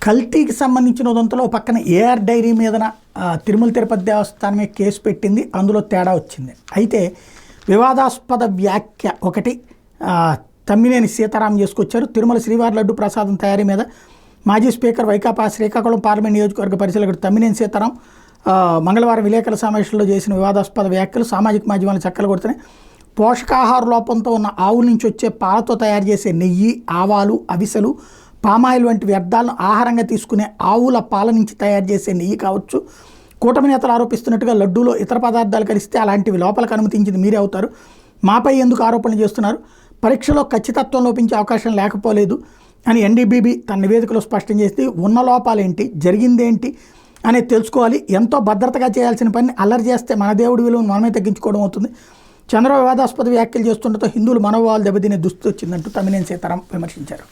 కల్తీకి సంబంధించిన ఉదంతలో ఓ పక్కన AR dairy మీదన తిరుమల తిరుపతి దేవస్థానమే కేసు పెట్టింది, అందులో తేడా వచ్చింది. అయితే వివాదాస్పద వ్యాఖ్య ఒకటి తమ్మినేని సీతారాం చేసుకొచ్చారు. తిరుమల శ్రీవారి లడ్డు ప్రసాదం తయారీ మీద మాజీ స్పీకర్ వైకాపా శ్రీకాకుళం పార్లమెంట్ నియోజకవర్గ పరిశీలకుడు తమ్మినేని సీతారాం మంగళవారం విలేకరుల సమావేశంలో చేసిన వివాదాస్పద వ్యాఖ్యలు సామాజిక మాధ్యమాలు చక్కలు కొడుతున్నాయి. పోషకాహార లోపంతో ఉన్న ఆవుల నుంచి వచ్చే పాలతో తయారు చేసే నెయ్యి, ఆవాలు, అవిసెలు, పామాయిల్ వంటి వ్యర్థాలను ఆహారంగా తీసుకునే ఆవుల పాల నుంచి తయారు చేసే నెయ్యి కావచ్చు. కూటమి నేతలు ఆరోపిస్తున్నట్టుగా లడ్డూలో ఇతర పదార్థాలు కలిస్తే అలాంటివి లోపలికి అనుమతించింది మీరే అవుతారు. మాపై ఎందుకు ఆరోపణలు చేస్తున్నారు? పరీక్షలో ఖచ్చితత్వం లోపించే అవకాశం లేకపోలేదు అని ఎన్డీబీబీ తన నివేదికలో స్పష్టం చేసి ఉన్న లోపాలేంటి, జరిగిందేంటి అనేది తెలుసుకోవాలి. ఎంతో భద్రతగా చేయాల్సిన పని అల్లరి చేస్తే మన దేవుడి విలువను మనమే తగ్గించుకోవడం అవుతుంది. చంద్రబాబు వివాదాస్పద వ్యాఖ్యలు చేస్తుండటంతో హిందువులు మనోభావాలు దెబ్బతినే దుస్థితి వచ్చిందంటూ తమ్మినేని సీతారాం విమర్శించారు.